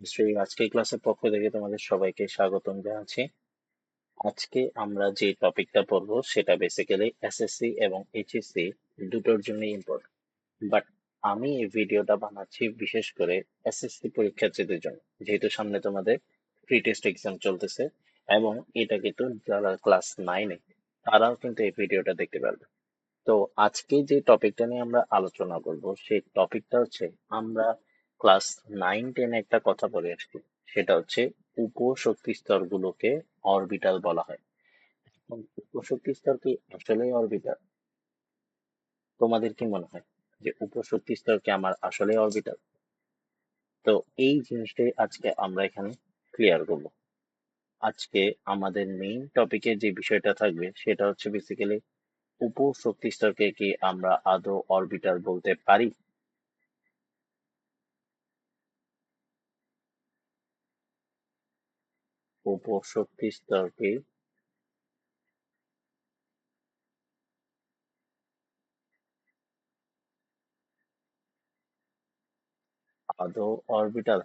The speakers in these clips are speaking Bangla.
আজকের ক্লাসের পক্ষ থেকে তোমাদের সবাইকে স্বাগতম জানাচ্ছি। আজকে আমরা যে টপিকটা পড়বো সেটা বেসিক্যালি এসএসসি এবং এইচএসসি দুটোর জন্য ইম্পর্টেন্ট। বাট আমি এই ভিডিওটা বানাচ্ছি বিশেষ করে এসএসসি পরীক্ষার্থীদের জন্য, যেহেতু সামনে তোমাদের প্রি টেস্ট এক্সাম চলতেছে এবং এটা কিন্তু যারা ক্লাস 9-এ তারাও কিন্তু এই ভিডিওটা দেখতে পারবে। তো আজকে যে টপিকটা নিয়ে আমরা আলোচনা করব সেই টপিকটা হচ্ছে, আমরা ক্লাস 9-10 একটা কথা বলে আসছি, সেটা হচ্ছে উপশক্তি স্তরগুলোকে অরবিটাল বলা হয়। এখন উপশক্তি স্তর কি আসলেই অরবিটাল? তোমাদের কি মনে হয় যে উপশক্তি স্তর কি আমার আসলেই অরবিটাল? তো এই জিনিসটাই আজকে আমরা এখানে ক্লিয়ার করব। আজকে আমাদের মেইন টপিকে যে বিষয়টা থাকবে সেটা হচ্ছে বেসিক্যালি উপশক্তি স্তরকে কি আমরা আদৌ অরবিটাল বলতে পারি? উপশক্তি স্তরকে আদৌ অরবিটাল?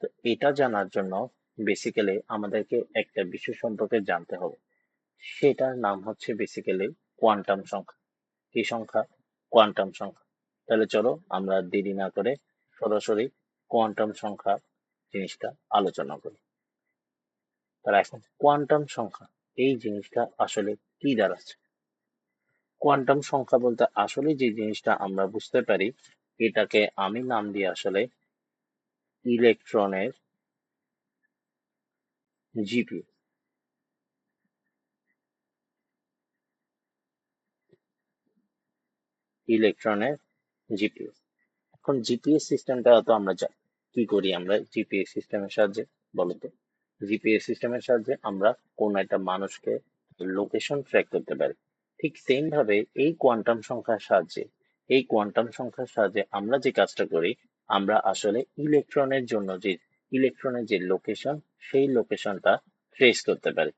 তো এটা জানার জন্য বেসিক্যালি আমাদেরকে একটা বিষয় সম্পর্কে জানতে হবে, সেটার নাম হচ্ছে বেসিক্যালি কোয়ান্টাম সংখ্যা। কি সংখ্যা? কোয়ান্টাম সংখ্যা। তাহলে চলো আমরা দেরি না করে সরাসরি কোয়ান্টাম সংখ্যা জিনিসটা আলোচনা করি। তাহলে এখন কোয়ান্টাম সংখ্যা এই জিনিসটা আসলে কি দাঁড়াচ্ছে? কোয়ান্টাম সংখ্যা বলতে আসলে যে জিনিসটা আমরা বুঝতে পারি, এটাকে আমি নাম দিই আসলে ইলেকট্রনের জিপিএস। ইলেকট্রনের জিপিএস। এখন জিপিএস সিস্টেমটা তো আমরা জানি। কি করি আমরা জিপিএস সিস্টেমের সাহায্যে? বলতো। জিপিএস সিস্টেমের সাহায্যে আমরা কোন একটা মানুষকে লোকেশন ট্র্যাক করতে পারি। ঠিক সেম ভাবে এই কোয়ান্টাম সংখ্যার সাহায্যে আমরা যে কাজটা করি, আমরা আসলে ইলেকট্রনের যে লোকেশন, সেই লোকেশনটা ট্রেস করতে পারি।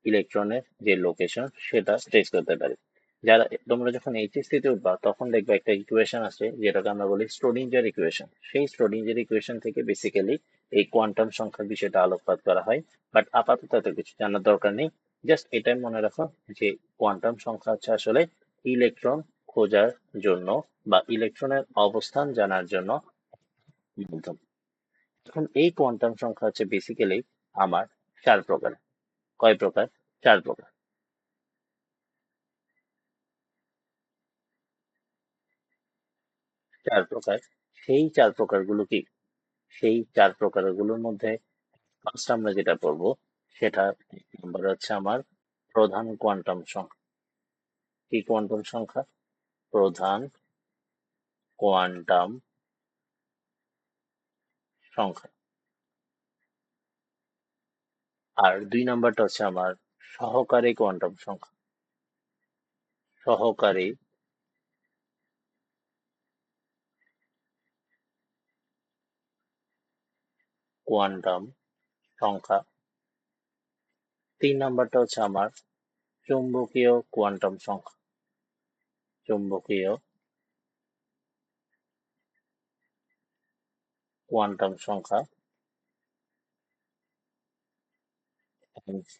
ইলেকট্রনের যে লোকেশন সেটা ট্রেস করতে পারি। যারা তোমরা যখন এইচএসসি তে উঠবা তখন দেখবে একটা ইকুয়েশন আছে যেটাকে আমরা বলি স্ক্রোডিঞ্জার ইকুয়েশন। সেই স্ক্রোডিঞ্জার ইকুয়েশন থেকে বেসিক্যালি এই কোয়ান্টাম সংখ্যার বিষয়টা আলোকপাত করা হয়। বাট আপাতত এত কিছু জানার দরকার নেই। জাস্ট এটাই মনে রাখো যে কোয়ান্টাম সংখ্যা হচ্ছে আসলে ইলেকট্রন খোঁজার জন্য বা ইলেকট্রনের অবস্থান জানার জন্য মাধ্যম। এখন এই কোয়ান্টাম সংখ্যা হচ্ছে বেসিক্যালি আমার 4 প্রকার। কয় প্রকার? 4 প্রকার। 4 প্রকার। সেই 4 প্রকারগুলো কি? সেই 4 প্রকারগুলোর মধ্যে ফার্স্ট আমরা যেটা পড়বো সেটা নাম্বার হচ্ছে আমার প্রধান কোয়ান্টাম সংখ্যা। কি কোয়ান্টাম সংখ্যা? প্রধান কোয়ান্টাম সংখ্যা। আর 2 নাম্বারটা হচ্ছে আমার সহকারী কোয়ান্টাম সংখ্যা। সহকারী কোয়ান্টাম সংখ্যা। 3 নাম্বারটা হচ্ছে আমার চুম্বকীয় কোয়ান্টাম সংখ্যা। চুম্বকীয় কোয়ান্টাম সংখ্যা।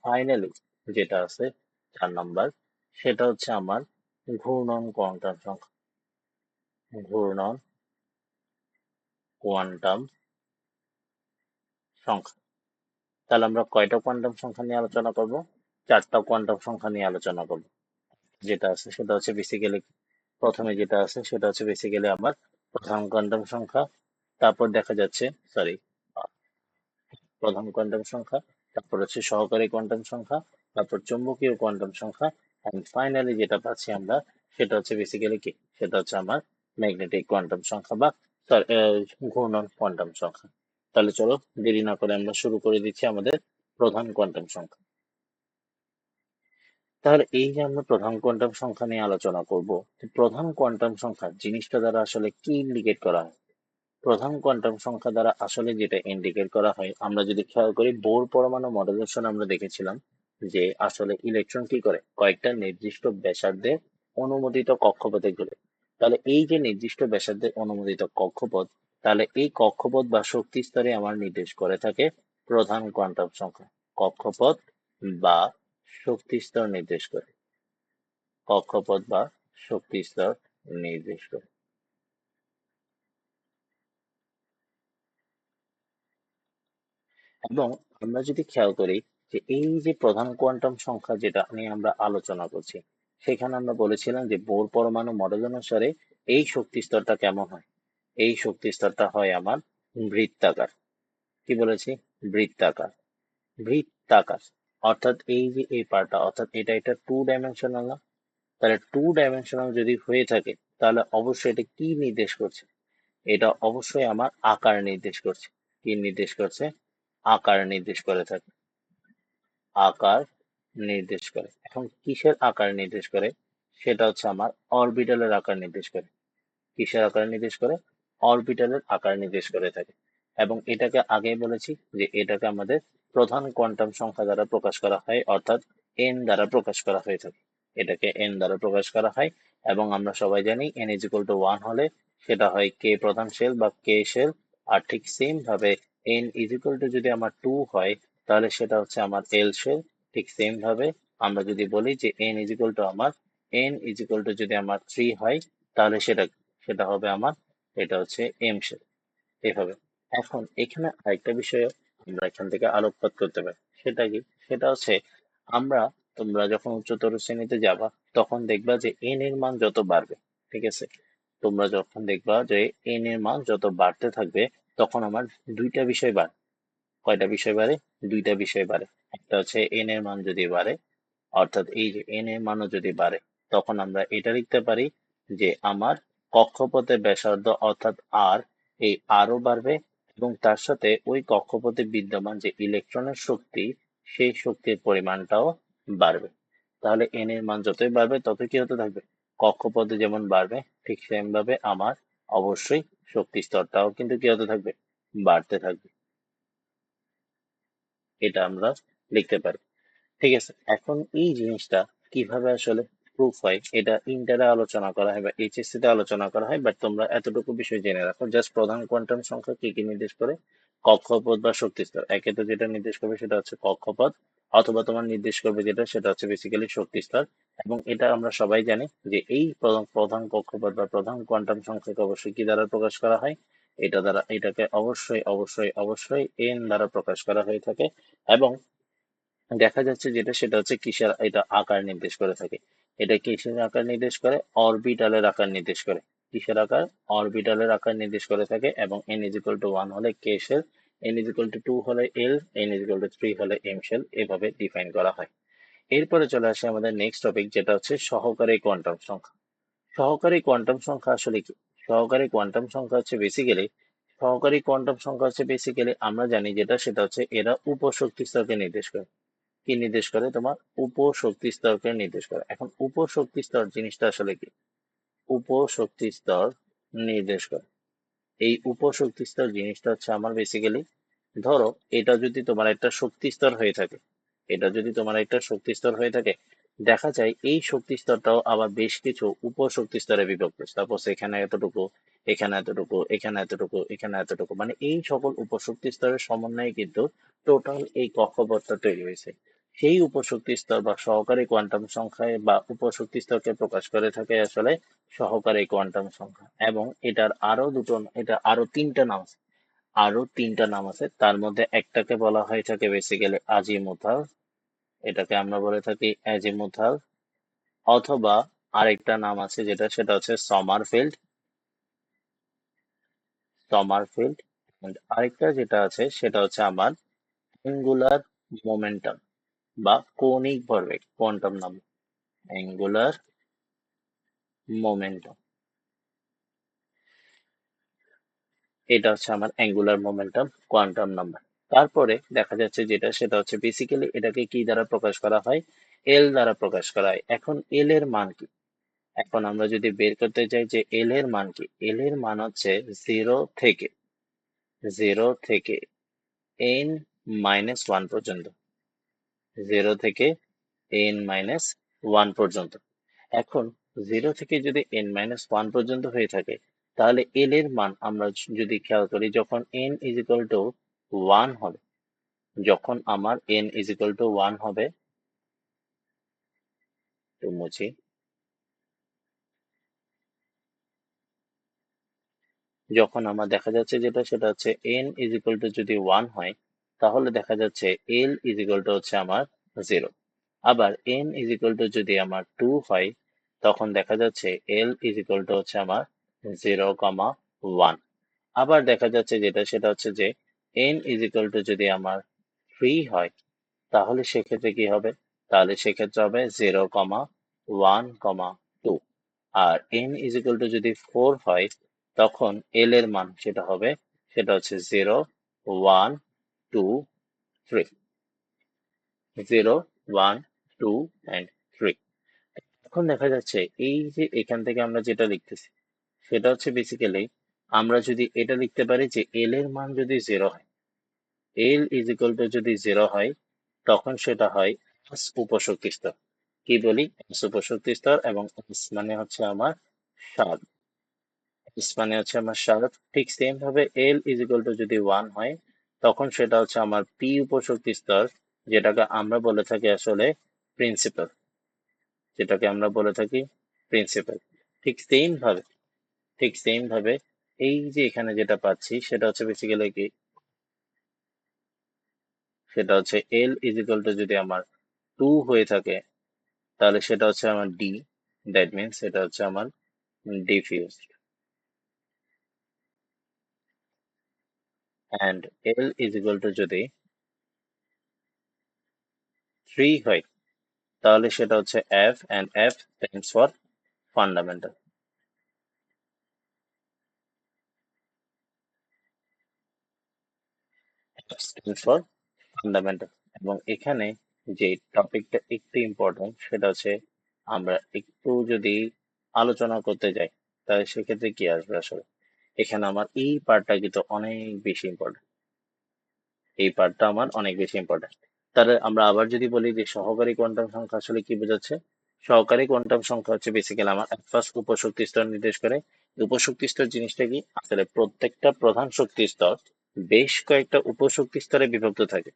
ফাইনালি যেটা আছে 4 নাম্বার, সেটা হচ্ছে আমার ঘূর্ণন কোয়ান্টাম সংখ্যা। ঘূর্ণন কোয়ান্টাম সংখ্যা। তাহলে আমরা কয়টা কোয়ান্টাম সংখ্যা নিয়ে আলোচনা করব? 4টা কোয়ান্টাম সংখ্যা নিয়ে আলোচনা করব। যেটা আছে সেটা হচ্ছে বেসিক্যালি, প্রথমে যেটা আছে সেটা হচ্ছে বেসিক্যালি আমার প্রধান কোয়ান্টাম সংখ্যা। তারপর দেখা যাচ্ছে, সরি, প্রধান কোয়ান্টাম সংখ্যা, তারপর হচ্ছে সহকারী কোয়ান্টাম সংখ্যা, তারপর চুম্বকীয় কোয়ান্টাম সংখ্যা, এন্ড ফাইনালি যেটা পাচ্ছি আমরা সেটা হচ্ছে বেসিক্যালি কি, সেটা হচ্ছে আমার ম্যাগনেটিক কোয়ান্টাম সংখ্যা বা ঘূর্ণন কোয়ান্টাম সংখ্যা। তাহলে চলো দেরি না করে আমরা শুরু করে দিচ্ছি আমাদের প্রধান কোয়ান্টাম সংখ্যা। তাহলে এই যে আমরা প্রধান কোয়ান্টাম সংখ্যা নিয়ে আলোচনা করব, প্রধান কোয়ান্টাম সংখ্যা জিনিসটা দ্বারা আসলে কি ইন্ডিকেট করা হয়? প্রধান কোয়ান্টাম সংখ্যা দ্বারা আসলে যেটা ইন্ডিকেট করা হয়, আমরা যদি খেয়াল করি বোর পরমাণু মডেলেশন আমরা দেখেছিলাম যে আসলে ইলেকট্রন কি করে, কয়েকটা নির্দিষ্ট ব্যাসার্ধের অনুমোদিত কক্ষপথে ঘুরে। তাহলে এই যে নির্দিষ্ট ব্যাসার্ধের অনুমোদিত কক্ষপথ, তাহলে এই কক্ষপথ বা শক্তি স্তরে আমার নির্দেশ করে থাকে প্রধান কোয়ান্টাম সংখ্যা। কক্ষপথ বা শক্তি স্তর নির্দেশ করে, কক্ষপথ বা শক্তি স্তর নির্দেশ করে। এবং আমরা যদি খেয়াল করি যে এই যে প্রধান কোয়ান্টাম সংখ্যা যেটা নিয়ে আমরা আলোচনা করছি, সেখানে আমরা বলেছিলাম যে বোর পরমাণু মডেল অনুসারে এই শক্তি স্তরটা কেমন হয়। এই শক্তি স্তরটা হয় আমার বৃত্তাকার। কি বলেছি? বৃত্তাকার। বৃত্তাকার অর্থাৎ এই যে এই পার্টটা, অর্থাৎ এটা টু ডাইমেনশনাল না? তাহলে টু ডাইমেনশনাল যদি হয়ে থাকে তাহলে অবশ্যই এটা কি নির্দেশ করছে? এটা অবশ্যই আমার আকার নির্দেশ করছে। কি নির্দেশ করছে? আকার নির্দেশ করে থাকে। আকার নির্দেশ করে। এখন কিসের আকার নির্দেশ করে? সেটা হচ্ছে আমার অরবিটালের আকার নির্দেশ করে। কিসের আকার নির্দেশ করে? অরবিটালের আকার নির্দেশ করে থাকে। এবং এটাকে আগেই বলেছি যে এটাকে আমাদের প্রধান কোয়ান্টাম সংখ্যা দ্বারা প্রকাশ করা হয়, অর্থাৎ এন দ্বারা প্রকাশ করা হয়ে থাকে। এটাকে এন দ্বারা প্রকাশ করা হয়। এবং আমরা সবাই জানি এন ইজ ইকুয়াল টু 1 হলে সেটা হয় কে প্রধান শেল বা কে শেল। আর ঠিক সেম ভাবে এন ইজ ইকুয়াল টু যদি আমার 2 হয় তাহলে সেটা হচ্ছে আমার এল শেল। ঠিক সেম ভাবে আমরা যদি বলি যে এন ইজ ইকুয়াল টু আমার এন ইজ ইকুয়াল টু যদি আমার 3 হয় তাহলে সেটা সেটা হবে আমার, এটা হচ্ছে এম শেল। এভাবে। এখন এখানে আরেকটা বিষয় আমরা এখান থেকে আলোকপাত করতে পারি। সেটা কি? সেটা হচ্ছে আমরা, তোমরা যখন উচ্চতর শ্রেণীতে যাবা তখন দেখবা যে এন এর মান যত বাড়বে, ঠিক আছে, তোমরা যখন দেখবা যে এন এর মান যত বাড়তে থাকবে তখন আমার দুইটা বিষয় বাড়ে। কয়টা বিষয় বাড়ে? দুইটা বিষয় বাড়ে। একটা হচ্ছে এন এর মান যদি বাড়ে, অর্থাৎ এই যে এন এর মানও যদি বাড়ে, তখন আমরা এটা লিখতে পারি যে আমার কক্ষপথের ব্যাসার্ধ অর্থাৎ আর, এই আরও বাড়বে এবং তার সাথে ওই কক্ষপথে বিদ্যমান যে ইলেকট্রনের শক্তি, সেই শক্তির পরিমাণটাও বাড়বে। তাহলে এন এর মান যতই বাড়বে ততই কি হতে থাকবে? কক্ষপথে যেমন বাড়বে ঠিক সেম ভাবে আমার অবশ্যই শক্তি স্তরটাও কিন্তু কি হতে থাকবে? বাড়তে থাকবে। এটা আমরা লিখতে পারি। ঠিক আছে, এখন এই জিনিসটা কিভাবে আসলে প্রুফ হয় এটা ইন্টারে আলোচনা করা হয় বা এইচএসসি তে আলোচনা করা হয়, বাট তোমরা এতটুকু বিষয় জেনে রাখো, জাস্ট প্রধান কোয়ান্টাম সংখ্যা কি কি নির্দেশ করে? কক্ষপথ বা শক্তি স্তর। একে তো যেটা নির্দেশ করবে সেটা হচ্ছে কক্ষপথ, অথবা তোমার নির্দেশ করবে যেটা সেটা হচ্ছে বেসিক্যালি শক্তি স্তর। এবং এটা আমরা সবাই জানি যে এই প্রধান প্রধান কক্ষপথ বা প্রধান কোয়ান্টাম সংখ্যাকে অবশ্যই কি দ্বারা প্রকাশ করা হয়? এটা দ্বারা, এটাকে অবশ্যই অবশ্যই অবশ্যই এন দ্বারা প্রকাশ করা হয়ে থাকে। এবং দেখা যাচ্ছে যেটা সেটা হচ্ছে কিসের এটা আকার নির্দেশ করে থাকে? এটা কিসের আকার নির্দেশ করে? অরবিটালের আকার নির্দেশ করে। কিসের আকার? অরবিটালের আকার নির্দেশ করে থাকে। এবং এন ইজ ইকুয়াল টু 1 হলে K shell, N is equal to 2 হলে L, N is equal to 3 হলে এম শেল, এভাবে ডিফাইন করা হয়। এরপরে চলে আসে আমাদের নেক্সট টপিক, যেটা হচ্ছে সহকারী কোয়ান্টাম সংখ্যা। সহকারী কোয়ান্টাম সংখ্যা আসলে কি? সহকারী কোয়ান্টাম সংখ্যা হচ্ছে বেসিক্যালি, সহকারী কোয়ান্টাম সংখ্যা হচ্ছে বেসিক্যালি আমরা জানি যেটা সেটা হচ্ছে এরা উপশক্তি স্তরকে নির্দেশ করে। কি নির্দেশ করে? তোমার উপশক্তি স্তরকে নির্দেশ করে। এখন উপশক্তি স্তর জিনিসটা আসলে কি? উপশক্তি স্তর নির্দেশ করে। এই উপশক্তি স্তর জিনিসটা হচ্ছে আমার বেসিক্যালি, ধরো এটা যদি তোমার একটা শক্তি স্তর হয়ে থাকে, এটা যদি তোমার একটা শক্তি স্তর হয়ে থাকে, দেখা যায় এই শক্তি স্তরটাও আবার বেশ কিছু উপশক্তি স্তরে বিভক্ত। সাপোজ এখানে এতটুকু, এখানে এতটুকু, এখানে এতটুকু, এখানে এতটুকু, মানে এই সকল উপশক্তি স্তরের সমন্বয়ে কিন্তু টোটাল এই কক্ষপথটা তৈরি হয়েছে। সেই উপশক্তি স্তর বা সহকারী কোয়ান্টাম সংখ্যায় বা উপশক্তি স্তরকে প্রকাশ করে থাকে আসলে সহকারী কোয়ান্টাম সংখ্যা। এবং এটার আরো দুটো, এটা আরো তিনটা নাম আছে। আরো তিনটা নাম আছে, তার মধ্যে একটাকে বলা হয়ে থাকে বেসিক্যালি আজিমুথাল, এটাকে আমরা বলে থাকি অ্যাজিমুথাল। অথবা আরেকটা নাম আছে যেটা সেটা হচ্ছে সমারফিল্ড, সমারফিল্ড। And আরেকটা যেটা আছে সেটা হচ্ছে আমার অ্যাঙ্গুলার মোমেন্টাম বা কৌণিক ভরবেগ, কোয়ান্টাম নাম্বার, অ্যাঙ্গুলার মোমেন্টাম। এটা হচ্ছে আমার অ্যাঙ্গুলার মোমেন্টাম কোয়ান্টাম নাম্বার। তারপরে দেখা যাচ্ছে যেটা সেটা হচ্ছে বেসিক্যালি এটাকে কি দ্বারা প্রকাশ করা হয়? এল দ্বারা প্রকাশ করা হয়। এখন এল এর মান কি? এখন আমরা যদি বের করতে চাই যে এল এর মান কি, এল এর মান হচ্ছে জিরো থেকে এন মাইনাস ওয়ান পর্যন্ত, জিরো থেকে এন মাইনাস ওয়ান পর্যন্ত। এখন জিরো থেকে যদি এন মাইনাস ওয়ান পর্যন্ত হয়ে থাকে তাহলে এল এর মান আমরা যদি খেয়াল করি, যখন এন ইজ ইকুয়াল টু 1 হবে, যখন আমার এন ইজ ইকুয়াল টু 1 হবে, তো মুছি, যখন আমার দেখা যাচ্ছে যেটা সেটা হচ্ছে এন ইজ ইকুয়াল টু যদি 1 হয়, তাহলে দেখা যাচ্ছে এল ইজ ইকুয়াল টু হচ্ছে আমার 0। আবার এন ইজ ইকুয়াল টু যদি আমার 2 হয়, তখন দেখা যাচ্ছে এল ইজ ইকুয়াল টু হচ্ছে আমার 0,1। আবার দেখা যাচ্ছে যেটা সেটা হচ্ছে যে এন ইজ ইকুয়াল টু যদি আমার 3 হয়, তাহলে সেক্ষেত্রে কি হবে? তাহলে সেক্ষেত্রে হবে 0,1,2। আর n ইজ ইকুয়াল টু যদি 4 হয়, তখন এল এর মান সেটা হবে, সেটা হচ্ছে 0, 1, 2, 3। 0, 1, 2 and 3। এখন দেখা যাচ্ছে এই যে এখান থেকে আমরা যেটা লিখতেছি, সেটা হচ্ছে বেসিক্যালি আমরা যদি এটা লিখতে পারি যে এল এর মান যদি 0 হয়, এল ইজ ইকুয়াল টু যদি 0 হয়, তখন সেটা হয় S উপশক্তি স্তর। কি বলি? S উপশক্তি স্তর, এবং S মানে হচ্ছে আমার সার। S মানে হচ্ছে আমার সার। ঠিক সেম ভাবে L ইজ ইকুয়াল টু যদি 1 হয়, তখন সেটা হচ্ছে আমার P উপশক্তি স্তর, যেটাকে আমরা বলে থাকি আসলে প্রিন্সিপাল, যেটাকে আমরা বলে থাকি প্রিন্সিপাল। ঠিক সেম ভাবে, ঠিক সেম ভাবে এই যে এখানে যেটা পাচ্ছি সেটা হচ্ছে বেসিক্যালি কি, সেটা হচ্ছে L ইজ ইকুয়াল টু যদি আমার 2 হয়ে থাকে, তাহলে সেটা হচ্ছে আমার D। দ্যাট মিনস এটা হচ্ছে আমার diffuse. And L is equal two যদি 3 হয়, তাহলে সেটা হচ্ছে F, and F stands for fundamental। F stands for fundamental। এবং এখানে যে টপিকটা একটু ইম্পর্টেন্ট সেটা হচ্ছে, আমরা একটু যদি আলোচনা করতে যাই, তাহলে সেক্ষেত্রে কি আসবে আসলে, এখানে আমার এই পার্টটা কিন্তু অনেক বেশি ইম্পর্টেন্ট। এই পার্টটা আমার অনেক বেশি ইম্পর্টেন্ট। তাহলে আমরা আবার যদি বলি যে সহকারী কোয়ান্টাম সংখ্যা আসলে কি বোঝাচ্ছে, সহকারী কোয়ান্টাম সংখ্যা হচ্ছে বেসিক্যালি আমার ফার্স্ট উপশক্তি স্তর নির্দেশ করে। উপশক্তি স্তর জিনিসটা কি, আসলে প্রত্যেকটা প্রধান শক্তি স্তর বেশ কয়েকটা উপশক্তি স্তরে বিভক্ত থাকে,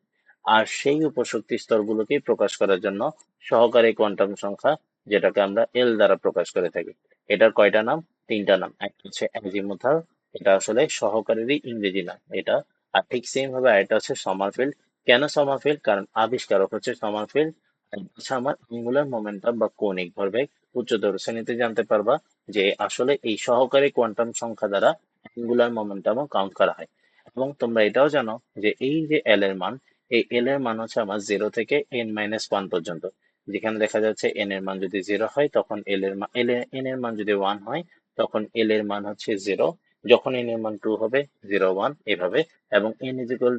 আর সেই উপশক্তি স্তরগুলোকে প্রকাশ করার জন্য সহকারী কোয়ান্টাম সংখ্যা, যেটাকে আমরা এল দ্বারা প্রকাশ করে থাকি। এটার কয়টা নাম? 3টা নাম। একটা হচ্ছে অ্যাজিমুথাল, এটা আসলে সহকারীরই ইংরেজি নাম এটা। আর ঠিক সেম ভাবে আরেকটা হচ্ছে সমারফিল্ড। কেন সমারফিল্ড? কারণ আবিষ্কারক হচ্ছে সমারফিল্ড। আর হচ্ছে আমার অ্যাঙ্গুলার মোমেন্টাম বা কৌণিক ভরবেগ। উচ্চতর শ্রেণীতে জানতে পারবা যে আসলে এই সহকারী কোয়ান্টাম সংখ্যা দ্বারা অ্যাঙ্গুলার মোমেন্টামও কাউন্ট করা হয়। এবং তোমরা এটাও জানো যে এই যে এল এর মান, এই এল এর মান হচ্ছে আমার 0 থেকে n-1 পর্যন্ত। যেখানে দেখা যাচ্ছে n এর মান যদি 0 হয়, তখন এল এর মান, n এর মান যদি 1 হয়, তখন এল এর মান হচ্ছে 0। যখন n এর মান 2 হবে, 0, 1 এভাবে। এবং l ইজ ইকুয়াল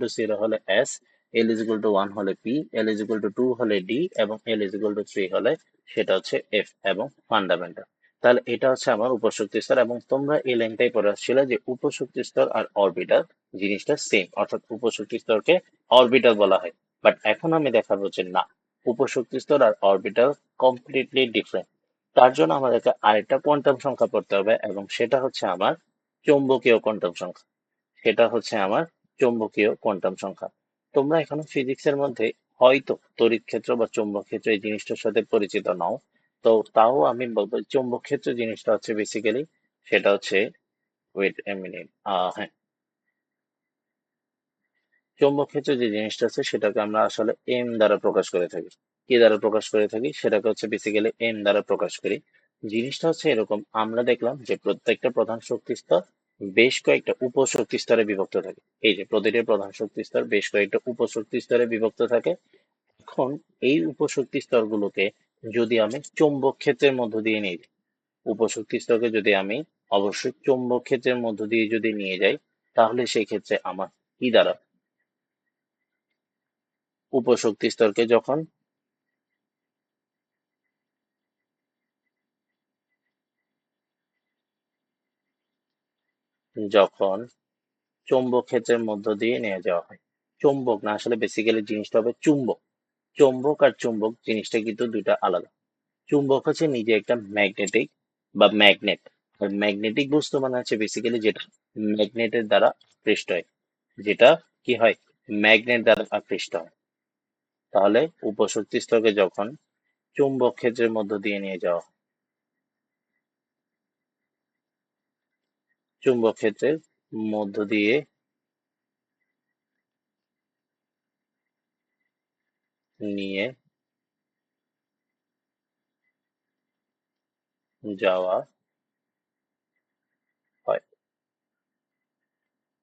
টু 0 হলে s, l is equal to 1 হলে p, l is equal to 2 হলে d, এবং l ইজ ইকুয়াল টু 3 হলে সেটা হচ্ছে f এবং ফান্ডামেন্টাল। তাহলে এটা হচ্ছে আমার উপশক্তি স্তর। এবং তোমরা এই লাইনটাই পড়ে আসছিলে যে উপশক্তি স্তর আর অরবিটাল জিনিসটা সেম, অর্থাৎ উপশক্তি স্তরকে অরবিটাল বলা হয়। বাট এখন আমি দেখাবো যে না, উপশক্তি স্তর আর অরবিটাল কমপ্লিটলি ডিফারেন্ট। তার জন্য আমাদেরকে আরেকটা কোয়ান্টাম সংখ্যা পড়তে হবে, এবং সেটা হচ্ছে আমার চৌম্বকীয় কোয়ান্টাম সংখ্যা। সেটা হচ্ছে আমার চৌম্বকীয় কোয়ান্টাম সংখ্যা। তোমরা এখনো ফিজিক্সের মধ্যে হয়তো তড়িৎ ক্ষেত্র বা চৌম্বক ক্ষেত্র এই জিনিসটার সাথে পরিচিত নও, তো তাও আমি বলবো চৌম্বক ক্ষেত্র জিনিসটা হচ্ছে বেসিক্যালি, সেটা হচ্ছে, ওয়েট এ মিনিট, হ্যাঁ, চৌম্বক ক্ষেত্র যে জিনিসটা আছে সেটাকে আমরা আসলে এম দ্বারা প্রকাশ করে থাকি। কি দ্বারা প্রকাশ করে থাকি? সেটাকে হচ্ছে বেসিক্যালি এম দ্বারা প্রকাশ করি। জিনিসটা হচ্ছে এরকম, আমরা দেখলাম যে প্রত্যেকটা প্রধান শক্তি স্তর বেশ কয়েকটা উপশক্তি স্তরে বিভক্ত থাকে। এই যে প্রতিটি প্রধান শক্তি স্তর বেশ কয়েকটা উপশক্তি স্তরে বিভক্ত থাকে। এখন এই উপশক্তি স্তরগুলোকে যদি আমি চৌম্বক ক্ষেত্রের মধ্য দিয়ে নিই, উপশক্তি স্তরকে যদি আমি অবশ্যই চৌম্বক ক্ষেত্রের মধ্য দিয়ে যদি নিয়ে যাই, তাহলে সেই ক্ষেত্রে আমার কি দ্বারা, উপশক্তি স্তরকে যখন চৌম্বক ক্ষেত্রের মধ্য দিয়ে নিয়ে যাওয়া হয়, চৌম্বক না, আসলে বেসিক্যালি জিনিসটা হবে চুম্বক। চৌম্বক আর চুম্বক জিনিসটা কিন্তু দুইটা আলাদা। চুম্বক হচ্ছে নিজে একটা ম্যাগনেটিক বা ম্যাগনেট, আর ম্যাগনেটিক বস্তু মানে হচ্ছে বেসিক্যালি যেটা ম্যাগনেটের দ্বারা আকৃষ্ট হয়, যেটা কি হয়, ম্যাগনেট দ্বারা আকৃষ্ট হয়। তাহলে উপশক্তি স্তরকে যখন চুম্বক ক্ষেত্রের মধ্য দিয়ে নিয়ে যাওয়া হয়, চুম্বক ক্ষেত্রের মধ্য দিয়ে নিয়ে যাওয়া হয়,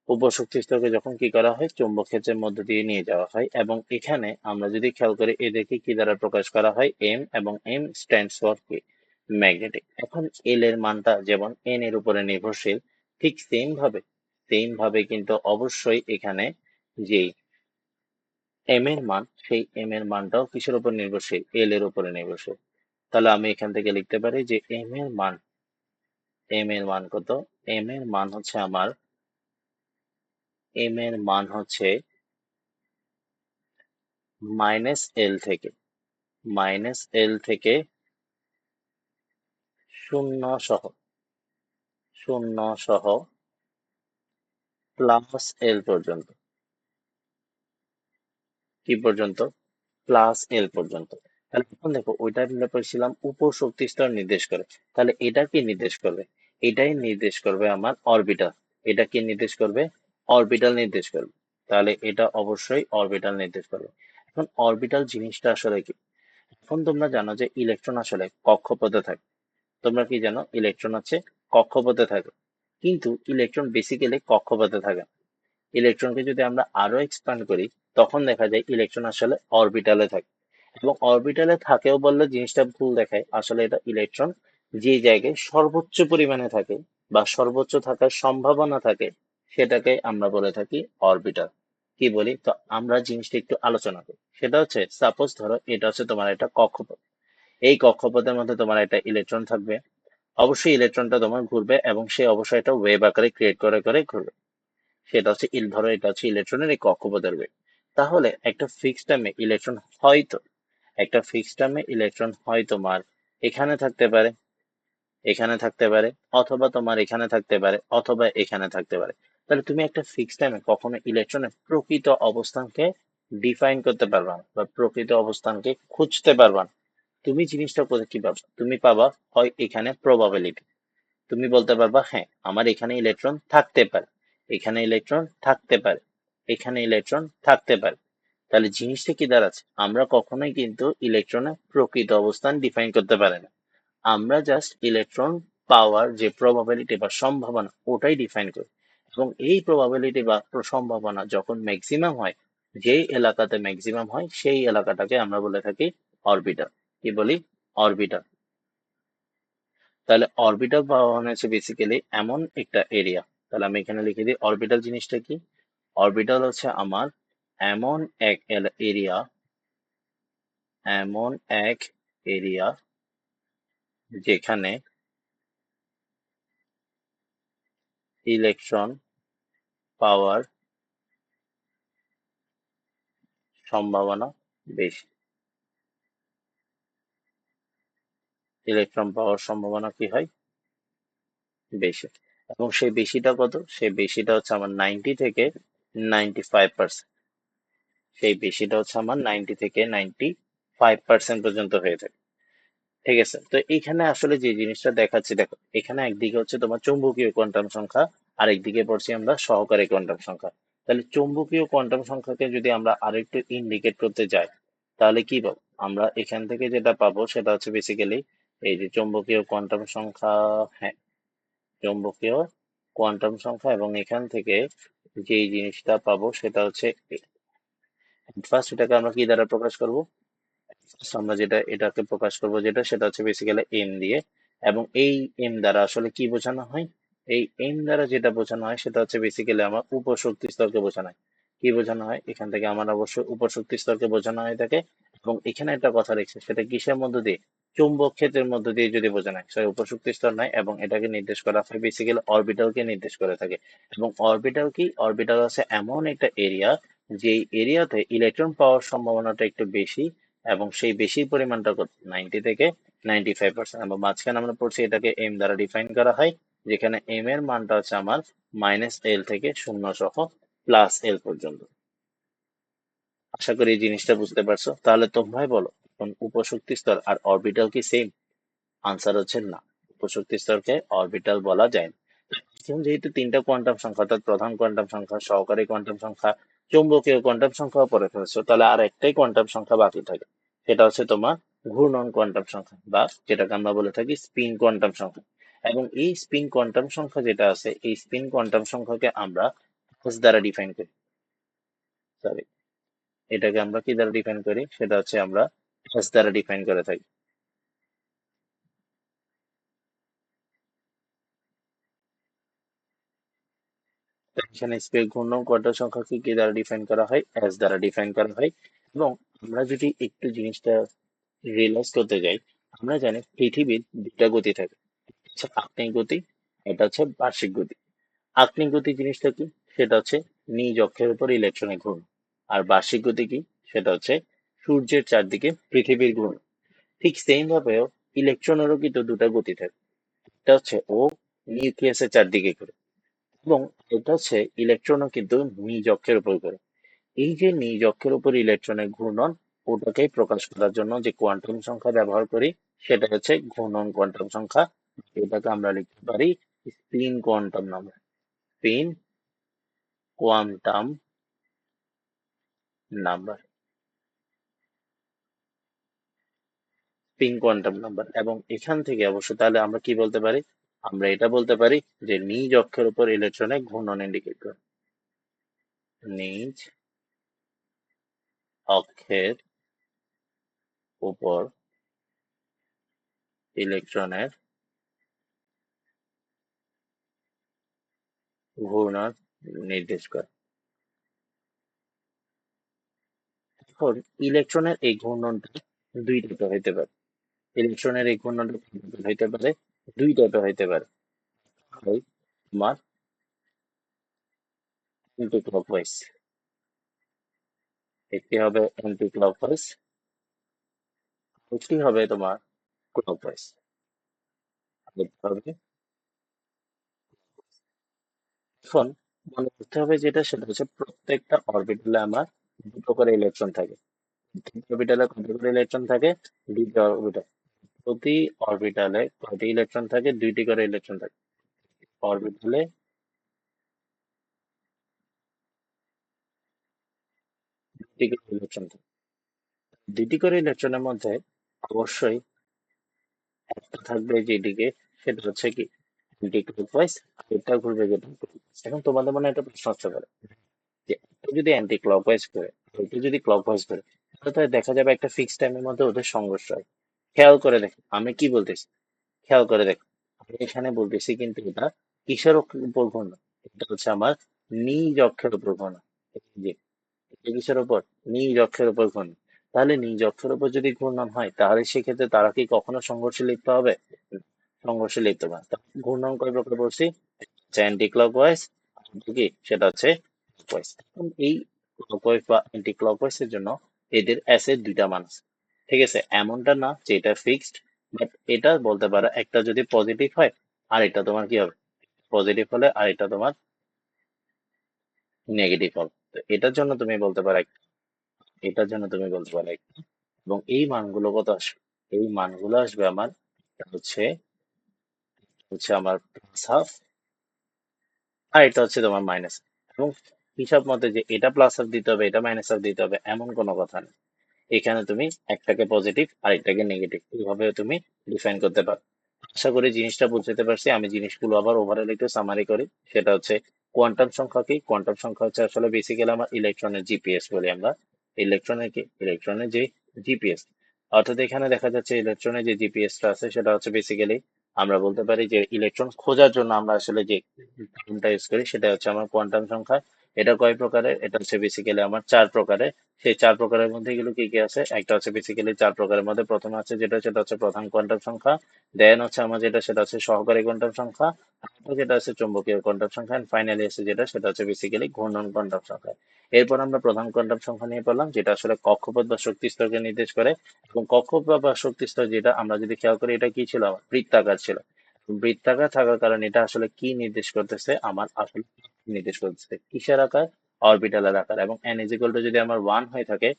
উপশক্তি স্তরকে যখন কি করা হয়, চুম্বক ক্ষেত্রের মধ্য দিয়ে নিয়ে যাওয়া হয়। এবং এখানে আমরা যদি খেয়াল করি, এদেরকে কি দ্বারা প্রকাশ করা হয়, এম, এবং এম স্ট্যান্ডস ফর কি, ম্যাগনেটিক। এখন এল এর মানটা যেমন এন এর উপরে নির্ভরশীল, ঠিক সেম ভাবে কিন্তু অবশ্যই এখানে যে এম এর মান, সেই এম এর মানটাও কিসের উপর নির্ভরশীল, এল এর উপরে নির্ভরশীল। তাহলে আমি এখান থেকে লিখতে পারি যে এম এর মান কত, এম এর মান হচ্ছে মাইনাস এল থেকে, মাইনাস এল থেকে শূন্য সহ, শূন্য সহ প্লাস এল পর্যন্ত, কি পর্যন্ত, প্লাস এল পর্যন্ত। তাহলে এখন দেখো, ওইটা আমরা পেয়েছিলাম উপশক্তি স্তর নির্দেশ করে, তাহলে এটা কি নির্দেশ করবে, এটাই নির্দেশ করবে আমার অরবিটাল। এটা কি নির্দেশ করবে, অরবিটাল নির্দেশ করবে। তাহলে এটা অবশ্যই অরবিটাল নির্দেশ করবে। এখন অরবিটাল জিনিসটা আসলে কি, এখন তোমরা জানো যে ইলেকট্রন আসলে কক্ষপথে থাকে। তোমরা কি জানো, ইলেকট্রন হচ্ছে কক্ষপথে থাকে, কিন্তু ইলেকট্রন বেসিক্যালি কক্ষপথে থাকে না। ইলেকট্রনকে যদি আমরা আরো এক্সপ্যান্ড করি, তখন দেখা যায় ইলেকট্রন আসলে অরবিটালে থাকে। এবং অরবিটালে থাকেও বললে জিনিসটা ভুল দেখায়, আসলে এটা ইলেকট্রন যে জায়গায় সর্বোচ্চ পরিমাণে থাকে বা সর্বোচ্চ থাকার সম্ভাবনা থাকে, সেটাকে আমরা বলে থাকি অরবিটাল। কি বলি, তো আমরা জিনিসটা একটু আলোচনা করি। সেটা হচ্ছে, সাপোজ ধরো এটা হচ্ছে তোমার একটা কক্ষপথ, এই কক্ষপথের মধ্যে তোমার একটা ইলেকট্রন থাকবে। অবশ্যই ইলেকট্রনটা তোমার ঘুরবে, এবং সে অবশ্যই একটা ওয়েভ আকারে ক্রিয়েট করে করে ঘুরবে। সেটা হচ্ছে ধরো এটা হচ্ছে ইলেকট্রনের এই কক্ষপথের ওয়েভ। তাহলে একটা ফিক্সড টাইমে ইলেকট্রন হয় তোমার এখানে থাকতে পারে, এখানে থাকতে পারে, অথবা তোমার এখানে থাকতে পারে, অথবা এখানে থাকতে পারে। তাহলে তুমি একটা ফিক্সড টাইমে কখনো ইলেকট্রনের প্রকৃত অবস্থানকে ডিফাইন করতে পারবা না, বা প্রকৃত অবস্থানকে খুঁজতে পারবা না। তুমি জিনিসটা কোথায় কি পাবা, তুমি পাবা হয় এখানে প্রবাবিলিটি, তুমি বলতে পারবা হ্যাঁ আমার এখানে ইলেকট্রন থাকতে পারে, এখানে ইলেকট্রন থাকতে পারে, এখানে ইলেকট্রন থাকতে পারে। তাহলে জিনিসটা কি দাঁড়াচ্ছে, আমরা কখনোই কিন্তু ইলেকট্রনের প্রকৃত অবস্থান ডিফাইন করতে পারি না। আমরা জাস্ট ইলেকট্রন পাওয়ার যে প্রবাবিলিটি বা সম্ভাবনা, ওটাই ডিফাইন করি। এবং এই প্রবাবিলিটি বা সম্ভাবনা যখন ম্যাক্সিমাম হয়, যেই এলাকাতে ম্যাক্সিমাম হয়, সেই এলাকাটাকে আমরা বলে থাকি অরবিটাল। কি বলি, অরবিটাল। তাহলে অরবিটাল পাওয়া মানে হচ্ছে বেসিক্যালি এমন একটা এরিয়া। তাহলে আমি এখানে লিখে দিই অরবিটাল জিনিসটা কি, অরবিটাল হচ্ছে আমার এমন এক এরিয়া, এমন এক এরিয়া যেখানে ইলেকট্রন পাওয়ার সম্ভাবনা বেশি, ইলেকট্রন পাওয়ার সম্ভাবনা কি হয়, বেশি। এবং সেই বেশিটা কত, সেই বেশিটা হচ্ছে আমার 90 থেকে 95%, সেই বেশিটা হচ্ছে আমার 90 থেকে 95% পর্যন্ত হয়ে থাকে। ঠিক আছে, তো এখানে আসলে যে জিনিসটা দেখাচ্ছি, দেখো এখানে একদিকে হচ্ছে তোমার চৌম্বকীয় কোয়ান্টাম সংখ্যা, আর একদিকে পড়ছি আমরা সহকারী কোয়ান্টাম সংখ্যা। তাহলে চৌম্বকীয় কোয়ান্টাম সংখ্যাকে যদি আমরা আরেকটু ইন্ডিকেট করতে যাই, তাহলে কি পাবো, আমরা এখান থেকে যেটা পাবো সেটা হচ্ছে বেসিক্যালি এই যে চৌম্বকীয় কোয়ান্টাম সংখ্যা, হ্যাঁ চৌম্বকীয় কোয়ান্টাম সংখ্যা, এবং এখান থেকে যেই জিনিসটা পাবো সেটা হচ্ছে ফার্স্ট এটাকে আমরা কি দ্বারা প্রকাশ করব, আমরা এটাকে প্রকাশ করব যেটা, সেটা হচ্ছে বেসিক্যালি এম দিয়ে। এবং এই এম দ্বারা আসলে কি বোঝানো হয়, এই এম দ্বারা যেটা বোঝানো হয় সেটা হচ্ছে বেসিক্যালি আমার উপশক্তি স্তরকে বোঝানো হয়। কি বোঝানো হয়, এখান থেকে আমার অবশ্যই উপশক্তি স্তরকে বোঝানো হয়ে থাকে। এবং এখানে একটা কথা রেখেছে, সেটা কিসের মধ্য দিয়ে, চুম্বক ক্ষেত্রের মধ্য দিয়ে যদি বোঝানো হয়, সে উপশক্তি স্তর নয়, এবং এটাকে নির্দেশ করা হয় বেসিক্যালি অরবিটালকে নির্দেশ করে থাকে। এবং অরবিটাল কি, অরবিটাল আছে এমন একটা এরিয়া, যে এরিয়াতে ইলেকট্রন পাওয়ার সম্ভাবনাটা একটু বেশি, এবং সেই বেশি পরিমাণটা কত, 90 থেকে 95%। এবং মাঝখানে আমরা পড়ছি এটাকে এম দ্বারা ডিফাইন করা হয়, যেখানে এম এর মানটা হচ্ছে আমার -L থেকে 0 সহ +L পর্যন্ত। আশা করি এই জিনিসটা বুঝতে পারছো। তাহলে তোমরাই বলো, এখন উপশক্তি স্তর আর অরবিটাল কি সেম? আনসার হচ্ছে না, উপশক্তি স্তরকে অরবিটাল বলা যায় না। এখন যেহেতু তিনটা কোয়ান্টাম সংখ্যা, অর্থাৎ প্রধান কোয়ান্টাম সংখ্যা, সহকারী কোয়ান্টাম সংখ্যা, চৌম্বকীয় কোয়ান্টাম সংখ্যা পড়ে ফেলছো, তাহলে আর একটাই কোয়ান্টাম সংখ্যা বাকি থাকে, সেটা হচ্ছে তোমার ঘূর্ণন কোয়ান্টাম সংখ্যা, বা যেটাকে আমরা বলে থাকি স্পিন কোয়ান্টাম সংখ্যা। এবং এই স্পিন কোয়ান্টাম সংখ্যা যেটা আছে, এই স্পিন কোয়ান্টাম সংখ্যাকে আমরা s দ্বারা ডিফাইন করি। সরি, এটাকে আমরা কি দ্বারা ডিফাইন করি, সেটা হচ্ছে আমরা s দ্বারা ডিফাইন করে থাকি। তো এখানে স্পেস ঘূর্ণন কোয়ান্টাম সংখ্যাকে কি দ্বারা ডিফাইন করা হয়, s দ্বারা ডিফাইন করা হয়। এবং আমরা যদি একটু জিনিসটা রিয়েলাইজ করতে যাই, আমরা জানি পৃথিবীর দুটা গতি থাকে, হচ্ছে আপেক্ষিক গতি, এটা হচ্ছে বার্ষিক গতি। আপেক্ষিক গতি জিনিসটা কি, সেটা হচ্ছে নিজ অক্ষের উপর ইলেকট্রনের ঘূর্ণন। আর বার্ষিক গতি কি, সেটা হচ্ছে সূর্যের চারদিকে পৃথিবীর ঘূর্ণন। ঠিক সেম ভাবেও ইলেকট্রনেরও কিন্তু দুটা গতি থাকে, একটা হচ্ছে ও নিউক্লিয়াসের চারদিকে ঘুরে, এবং এটা হচ্ছে ইলেকট্রনও কিন্তু নিজ অক্ষের উপর ঘুরে। এই যে নিজ অক্ষের উপর ইলেকট্রনের ঘূর্ণন, ওটাকে প্রকাশ করার জন্য যে কোয়ান্টাম সংখ্যা ব্যবহার করি, সেটা হচ্ছে ঘূর্ণন কোয়ান্টাম সংখ্যা। এটাকে আমরা লিখতে পারি spin quantum number. Spin quantum number, spin quantum number. এবং এখান থেকে অবশ্য তাহলে আমরা কি বলতে পারি, আমরা এটা বলতে পারি যে নিজ অক্ষের উপর ইলেকট্রনের ঘূর্ণন ইন্ডিকেট করে। নিজ অক্ষের উপর ইলেকট্রনের ঘূর্ণন নির্দেশ করে। এখন ইলেকট্রনের এই ঘূর্ণনটা দুই টাইপের হইতে পারে। ইলেকট্রনের এই ঘূর্ণনটা হইতে পারে দুই টাইপের হইতে পারে। হয় তোমার অ্যান্টি ক্লকওয়াইজ, একটি হবে অ্যান্টি ক্লকওয়াইজ, একটি হবে তোমার ক্লকওয়াইজ। হবে এখন মনে করতে হবে যেটা, সেটা হচ্ছে প্রত্যেকটা অরবিটালে আমার দুটো করে ইলেকট্রন থাকে। অরবিটালে কত করে ইলেকট্রন থাকে, দুইটা অরবিটাল। প্রতি অরবিটালে কয়টি ইলেকট্রন থাকে, দুইটি করে ইলেকট্রন থাকে। অরবিটালে দুটি করে ইলেকট্রন থাকে। দুটি করে ইলেকট্রনের মধ্যে অবশ্যই একটা থাকবে যেদিকে, সেটা হচ্ছে কি অ্যান্টি ক্লকওয়াইজ, আর এটা ঘুরবে যেটা clockwise। এখন তোমাদের মনে একটা প্রশ্ন আসতে পারে যে এটা যদি অ্যান্টি ক্লকওয়াইজ করে, এটা যদি ক্লকওয়াইজ করে, তাহলে তো দেখা যাবে একটা ফিক্স টাইমের মধ্যে ওদের সংঘর্ষ হয়। খেয়াল করে দেখো আমি কি বলতেছি, খেয়াল করে দেখো আমি এখানে বলতেছি কিন্তু এটা কিসের উপর ঘূর্ণন, এটা হচ্ছে আমার নিজ অক্ষের উপর ঘূর্ণন। এই যে এটা কিসের উপর, নিজ অক্ষের উপর ঘূর্ণন। তাহলে নিজ অক্ষের উপর যদি ঘূর্ণন হয়, তাহলে সেক্ষেত্রে তারা কি কখনো সংঘর্ষে লিপ্ত হবে? সংঘর্ষে লিপ্ত হবে না। ঘূর্ণন কয় প্রকার বলছি, অ্যান্টি ক্লকওয়াইজ, কি সেটা হচ্ছে ক্লকওয়াইজ। এখন এই ক্লকওয়াইজ বা অ্যান্টি ক্লকওয়াইজ এর জন্য এদের অ্যাসের দুইটা মান আছে। ঠিক আছে, এমনটা না যে এটা ফিক্সড, বাট এটা বলতে পারো একটা যদি পজিটিভ হয়, আর এটা তোমার কি হবে, পজিটিভ হলে আর এটা তোমার নেগেটিভ হবে। তো এটার জন্য তুমি বলতে পারো এটার জন্য তুমি বলতে পারো এবং এই মানগুলো কত আসবে, এই মানগুলো আসবে আমার, এটা হচ্ছে হচ্ছে আমার প্লাস হাফ, আর এটা হচ্ছে তোমার মাইনাস। এবং হিসাব মতে যে এটা প্লাস হাফ দিতে হবে, এটা মাইনাস হাফ দিতে হবে, এমন কোনো কথা নেই। এখানে তুমি একটাকে পজিটিভ আর একটাকে নেগেটিভ, এইভাবে তুমি ডিফাইন করতে পারো। আশা করি জিনিসটা বুঝতে পারছি। আমি জিনিসগুলো আবার ওভারঅল একটু সামারি করি। সেটা হচ্ছে কোয়ান্টাম সংখ্যা কি, কোয়ান্টাম সংখ্যা হচ্ছে আসলে বেসিক্যালি আমার ইলেকট্রনের জিপিএস বলি আমরা। ইলেকট্রনের কি, ইলেকট্রনের যে জিপিএস, অর্থাৎ এখানে দেখা যাচ্ছে ইলেকট্রনের যে জিপিএসটা আছে, সেটা হচ্ছে বেসিক্যালি আমরা বলতে পারি যে ইলেকট্রন খোঁজার জন্য আমরা আসলে যে টার্মটা ইউজ করি, সেটা হচ্ছে আমার কোয়ান্টাম সংখ্যা। এটা কয় প্রকারের, এটা হচ্ছে বেসিক্যালি আমার চার প্রকারের। সেই চার প্রকারের মধ্যে এগুলো কি কি আছে, একটা হচ্ছে বেসিক্যালি চার প্রকারের মধ্যে প্রথমে আছে যেটা, সেটা হচ্ছে প্রধান কোয়ান্টাম সংখ্যা। দেন হচ্ছে আমার যেটা, সেটা হচ্ছে সহকারী কোয়ান্টাম সংখ্যা। তারপর যেটা আছে চুম্বকীয় কোয়ান্টাম সংখ্যা, এন্ড ফাইনালি আছে যেটা, সেটা হচ্ছে বেসিক্যালি ঘূর্ণন কোয়ান্টাম সংখ্যা। এরপর আমরা প্রধান কোয়ান্টাম সংখ্যা নিয়ে পড়লাম, যেটা আসলে কক্ষপথ বা শক্তি স্তরকে নির্দেশ করে। এবং কক্ষপথ বা শক্তি স্তর যেটা আমরা যদি খেয়াল করি, এটা কি ছিল, আমার বৃত্তাকার ছিল। বৃত্তাকার থাকার কারণে এটা আসলে কি নির্দেশ করতেছে, আমার আসলে নির্দেশ করতেছে কিসের আকার, অরবিটালের আকার। এবং n ইজ ইকুয়াল টু যদি আমার 1 হয়ে থাকে,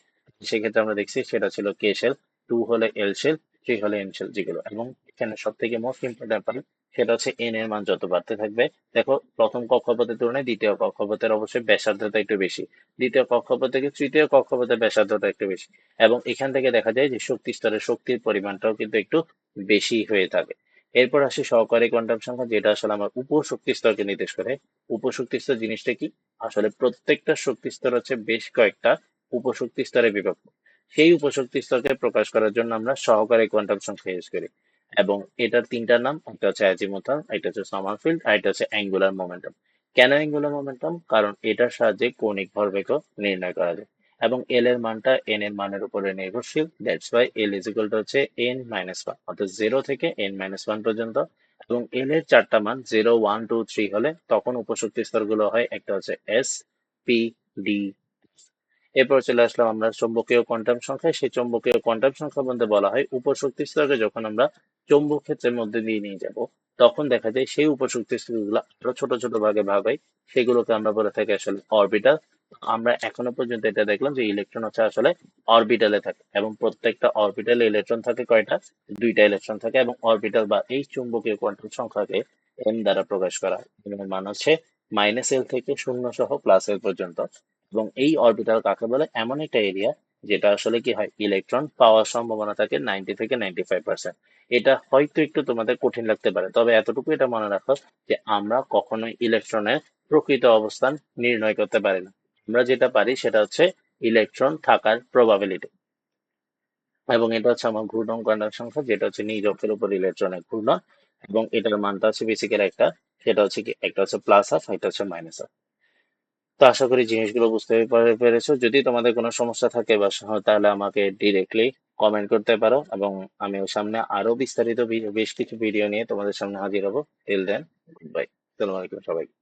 সেক্ষেত্রে আমরা দেখছি সেটা ছিল কে শেল, 2 হলে এল শেল, 3 হলে এম শেল, যেগুলো। এবং এখানে সব থেকে মোস্ট ইম্পর্টেন্ট পয়েন্ট সেটা হচ্ছে n এর মান যত বাড়তে থাকবে, দেখো প্রথম কক্ষপথের তুলনায় দ্বিতীয় কক্ষপথের অবশ্যই ব্যাসার্ধতা একটু বেশি, দ্বিতীয় কক্ষপথ থেকে তৃতীয় কক্ষপথের ব্যাসার্ধতা একটু বেশি। এবং এখান থেকে দেখা যায় যে শক্তি স্তরের শক্তির পরিমাণটাও কিন্তু একটু বেশি হয়ে থাকে। এরপর আসি সহকারী কোয়ান্টাম সংখ্যা, যেটা আসলে আমার উপশক্তি স্তরকে নির্দেশ করে। উপশক্তি স্তর জিনিসটা কি? আসলে প্রত্যেকটা শক্তি স্তর হচ্ছে বেশ কয়েকটা উপশক্তি স্তরে বিভক্ত। সেই উপশক্তি স্তরকে প্রকাশ করার জন্য আমরা সহকারী কোয়ান্টাম সংখ্যা ইউজ করি। এবং এটার তিনটা নাম, একটা হচ্ছে অ্যাজিমুথাল, এটা হচ্ছে সমারফিল্ড, আর এটা হচ্ছে অ্যাঙ্গুলার মোমেন্টাম। কেন অ্যাঙ্গুলার মোমেন্টাম? কারণ এটার সাহায্যে কৌণিক ভরবেগও নির্ণয় করা যায়। এবং এল এর মানটা এন এর মানের উপরে নির্ভরশীল, that's why L is equal to হচ্ছে এন মাইনাস ওয়ান, অর্থাৎ 0 থেকে এন মাইনাস ওয়ান পর্যন্ত। এবং এল এর চারটা মান 0, 1, 2, 3 হলে তখন উপশক্তি স্তরগুলো হয়, একটা হচ্ছে এস, পি, ডি। এরপর চলে আসলাম আমরা চৌম্বকীয় কোয়ান্টাম সংখ্যায়। সেই চৌম্বকীয় কোয়ান্টাম সংখ্যা বলতে বলা হয় উপশক্তি স্তরকে যখন আমরা চৌম্বক ক্ষেত্রের মধ্যে দিয়ে নিয়ে যাব, তখন দেখা যায় সেই উপশক্তি স্তরগুলো আরো ছোট ছোট ভাগে ভাগ হয়, সেগুলোকে আমরা বলে থাকি আসলে অরবিটাল। আমরা এখনো পর্যন্ত এটা দেখলাম যে ইলেকট্রন হচ্ছে আসলে অরবিটালে থাকে, এবং প্রত্যেকটা অরবিটালে ইলেকট্রন থাকে কয়টা? দুইটা ইলেকট্রন থাকে। এবং অরবিটাল বা এই চুম্বকীয় কোয়ান্টাম সংখ্যাকে এম দ্বারা প্রকাশ করা হয়। এম এর মান হচ্ছে -L থেকে 0 সহ +L পর্যন্ত। এবং এই অরবিটাল কাকে বলে? এমন একটা এরিয়া যেটা আসলে কি হয়, ইলেকট্রন পাওয়ার সম্ভাবনা থাকে 90 থেকে 95%। এটা হয়তো একটু তোমাদের কঠিন লাগতে পারে, তবে এতটুকু এটা মনে রাখো যে আমরা কখনোই ইলেকট্রনের প্রকৃত অবস্থান নির্ণয় করতে পারি না। আমরা যেটা পারি সেটা হচ্ছে ইলেকট্রন থাকার প্রবাবিলিটি। এবং এটা হচ্ছে আমার ঘূর্ণন কোয়ান্টাম সংখ্যা, যেটা হচ্ছে নিজ অক্ষের উপর ইলেকট্রনের ঘূর্ণন। এবং এটার মানটা হচ্ছে বেসিক্যালি একটা, সেটা হচ্ছে কি, একটা হচ্ছে +12, এটা হচ্ছে -12। তো আশা করি জিনিসগুলো বুঝতে পেরেছো। যদি তোমাদের কোনো সমস্যা থাকে বা তাহলে আমাকে ডিরেক্টলি কমেন্ট করতে পারো, এবং আমি সামনে আরো বিস্তারিত বেশ কিছু ভিডিও নিয়ে তোমাদের সামনে হাজির হবো। Till then, goodbye. আসসালামু আলাইকুম সবাই।